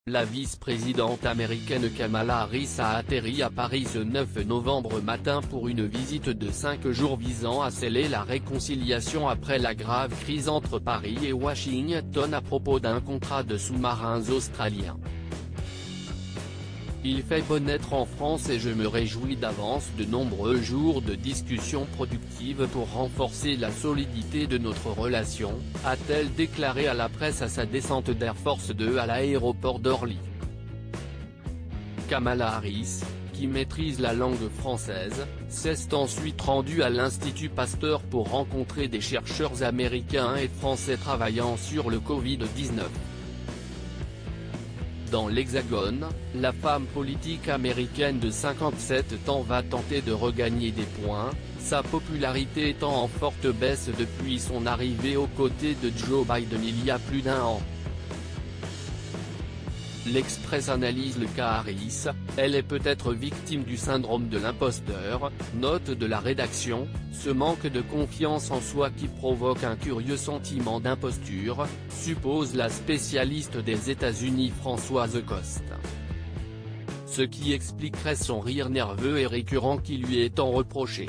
La vice-présidente américaine Kamala Harris a atterri à Paris ce 9 novembre matin pour une visite de 5 jours visant à sceller la réconciliation après la grave crise entre Paris et Washington à propos d'un contrat de sous-marins australiens. Il fait bon être en France et je me réjouis d'avance de nombreux jours de discussions productives pour renforcer la solidité de notre relation, a-t-elle déclaré à la presse à sa descente d'Air Force 2 à l'aéroport d'Orly. Kamala Harris, qui maîtrise la langue française, s'est ensuite rendue à l'Institut Pasteur pour rencontrer des chercheurs américains et français travaillant sur le Covid-19. Dans l'Hexagone, la femme politique américaine de 57 ans va tenter de regagner des points, sa popularité étant en forte baisse depuis son arrivée aux côtés de Joe Biden il y a plus d'1 an. L'Express analyse le cas Harris, elle est peut-être victime du syndrome de l'imposteur, note de la rédaction, ce manque de confiance en soi qui provoque un curieux sentiment d'imposture, suppose la spécialiste des États-Unis Françoise Coste. Ce qui expliquerait son rire nerveux et récurrent qui lui est tant reproché.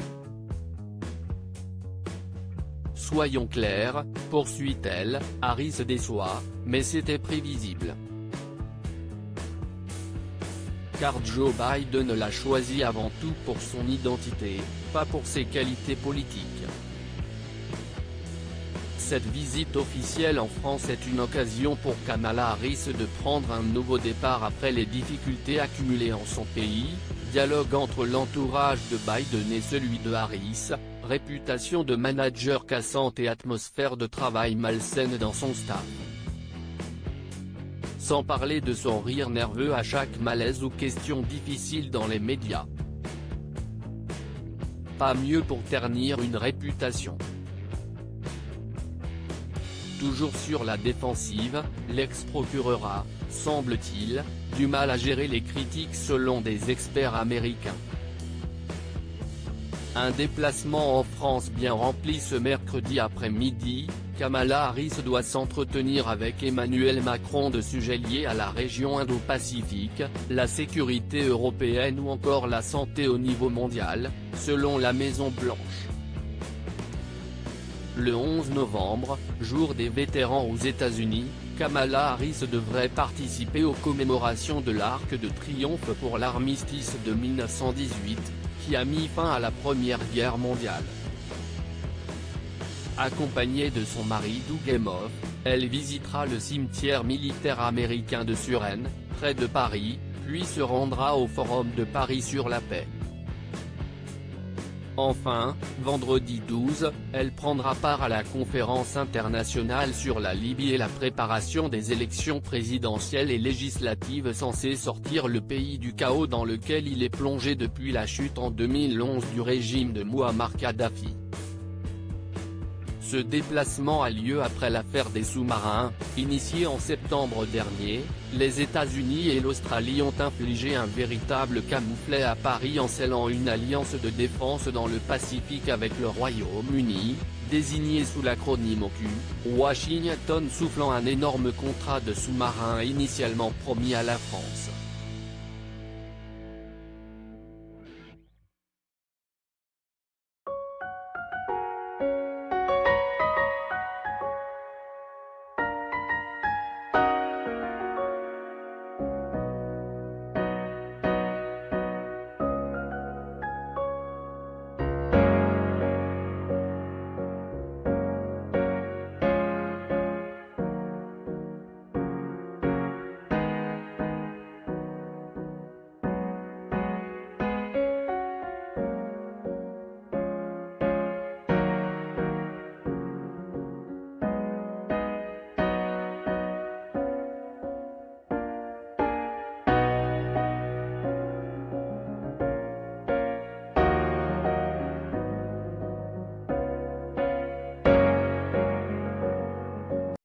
Soyons clairs, poursuit-elle, Harris déçoit, mais c'était prévisible. Car Joe Biden l'a choisi avant tout pour son identité, pas pour ses qualités politiques. Cette visite officielle en France est une occasion pour Kamala Harris de prendre un nouveau départ après les difficultés accumulées en son pays, dialogue entre l'entourage de Biden et celui de Harris, réputation de manager cassante et atmosphère de travail malsaine dans son staff. Sans parler de son rire nerveux à chaque malaise ou question difficile dans les médias. Pas mieux pour ternir une réputation. Toujours sur la défensive, l'ex-procureur a, semble-t-il, du mal à gérer les critiques selon des experts américains. Un déplacement en France bien rempli ce mercredi après-midi, Kamala Harris doit s'entretenir avec Emmanuel Macron de sujets liés à la région Indo-Pacifique, la sécurité européenne ou encore la santé au niveau mondial, selon la Maison-Blanche. Le 11 novembre, jour des vétérans aux États-Unis, Kamala Harris devrait participer aux commémorations de l'Arc de Triomphe pour l'armistice de 1918, qui a mis fin à la Première Guerre mondiale. Accompagnée de son mari Doug Emhoff, elle visitera le cimetière militaire américain de Suresnes, près de Paris, puis se rendra au Forum de Paris sur la paix. Enfin, vendredi 12, elle prendra part à la conférence internationale sur la Libye et la préparation des élections présidentielles et législatives censées sortir le pays du chaos dans lequel il est plongé depuis la chute en 2011 du régime de Mouammar Kadhafi. Ce déplacement a lieu après l'affaire des sous-marins, initiée en septembre dernier. Les États-Unis et l'Australie ont infligé un véritable camouflet à Paris en scellant une alliance de défense dans le Pacifique avec le Royaume-Uni, désigné sous l'acronyme AUKUS, Washington soufflant un énorme contrat de sous-marins initialement promis à la France.